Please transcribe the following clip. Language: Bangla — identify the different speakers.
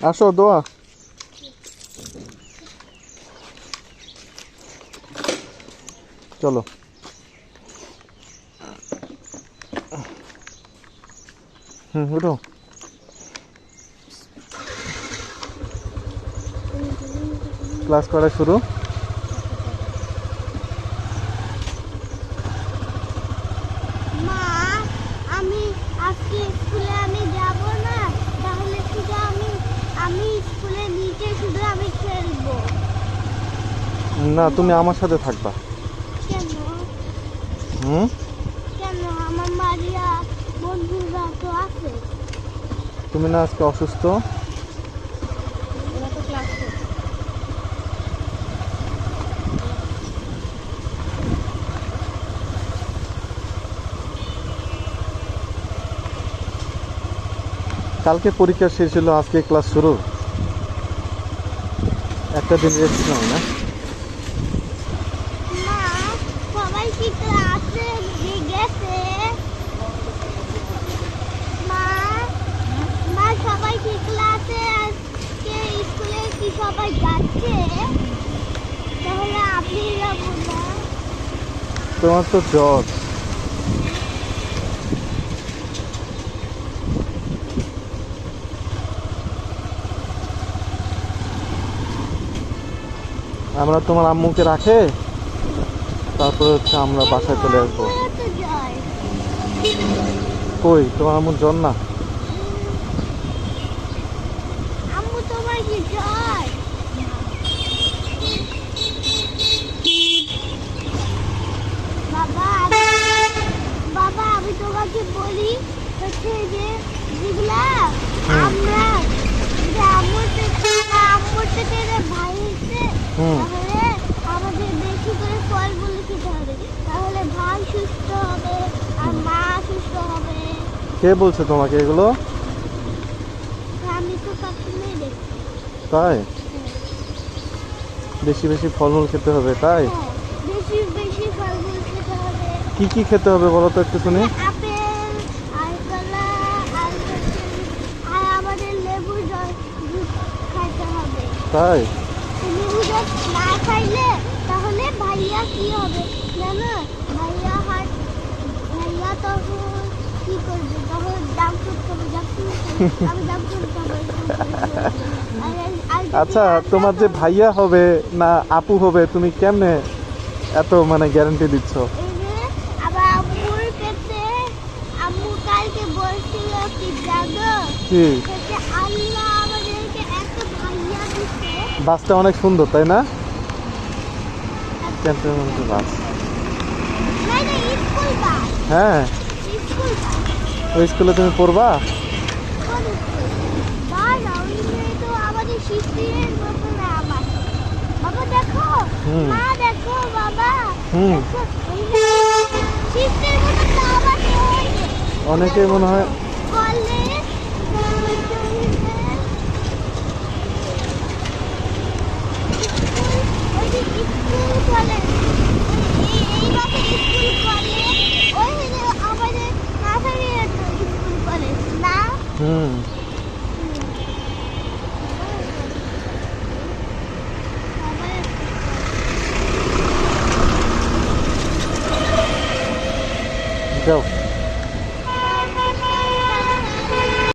Speaker 1: আসো দোয়া। চলো। উঠো। ক্লাস করা শুরু।
Speaker 2: মা, আমি আজকে স্কুলে আমি যাব না, তাহলে শুধু আমি স্কুলে নিচে শুধু আমি খেলবো।
Speaker 1: না, তুমি আমার সাথে থাকবা।
Speaker 2: কেন?
Speaker 1: হুম।
Speaker 2: কেন? আমার মারিয়া বন্ধুরা তো আছে।
Speaker 1: তুমি না আজকে অসুস্থ?
Speaker 2: ওরা তো ক্লাস করছে।
Speaker 1: কালকে পরীক্ষা শেষ হলো, আজকে ক্লাস শুরু। একটা দিন রেস্ট নাও না।
Speaker 2: মা, সবাই কি ক্লাসে গেছে? মা, মা সবাই কি ক্লাসে আজকে স্কুলে কি সবাই যাচ্ছে? তাহলে আপনি যাবো না?
Speaker 1: তোমার তো জ্বর। আমরা তোমার আম্মুকে রাখে তারপরে হচ্ছে আমরা বাসায় চলে আসবো।
Speaker 2: আম্মুরও তো জ্বর।
Speaker 1: কই তোমার আম্মুর জ্বর না?
Speaker 2: আম্মু তোমার কি জ্বর? বাবা, বাবা আমি তোমাকে বলি হচ্ছে যে যেগুলা আমরা যে আম্মুর থেকে যে ভাই এসছে,
Speaker 1: হুম।
Speaker 2: তাহলে আমাদের বেশি করে ফলগুলো খেতে হবে, তাহলে ভাই সুস্থ হবে আর মা সুস্থ হবে।
Speaker 1: কে বলছে তোমাকে এগুলো?
Speaker 2: আমি তো সবসময় দেখি।
Speaker 1: তাই? বেশি বেশি ফলমূল খেতে হবে তাই?
Speaker 2: হ্যাঁ, বেশি বেশি ফলমূল খেতে হবে।
Speaker 1: কি কি খেতে হবে বলো তো একটু শুনি।
Speaker 2: আপেল আর কলা আর আর আমাদের লেবুর জুস খাইতে হবে।
Speaker 1: তাই?
Speaker 2: লেবু জুস না খাইলে তাহলে ভাইয়া কি হবে জানো? ভাইয়া তখন কি করবে? তখন জাঙ্ক ফুড খাবে, আমি জাঙ্ক ফুড খাবো।
Speaker 1: আচ্ছা, তোমার যে ভাইয়া হবে না আপু হবে তুমি কেমনে এত মানে গ্যারান্টি দিচ্ছ?
Speaker 2: এই যে আবার আম্মুর পেটে আম্মু কালকে বলছিল কি জানো?
Speaker 1: কি?
Speaker 2: হচ্ছে আল্লাহ আমাদেরকে এত ভাইয়া দিচ্ছে।
Speaker 1: বাসটা অনেক সুন্দর তাই না? ক্যান্টনমেন্টের বাস।
Speaker 2: না না, স্কুল বাস।
Speaker 1: হ্যাঁ।
Speaker 2: School bus.
Speaker 1: ওই স্কুলে তুমি পড়বা?
Speaker 2: কোন স্কুল? না ওই যে তো আমাদের শিশিরের মতো না আবার। বাবা দেখো,
Speaker 1: হুম।
Speaker 2: মা দেখো বাবা,
Speaker 1: হুম।
Speaker 2: দেখো ওই যে শিশিরের মতো না আবার ওই যে
Speaker 1: অনেকেই মনে হয়
Speaker 2: কলে ওই যে স্কুল কলে এই বাসে স্কুল কলে ওই যে আমাদের কাছারি একটা স্কুল কলে না।
Speaker 1: হুম। যাও।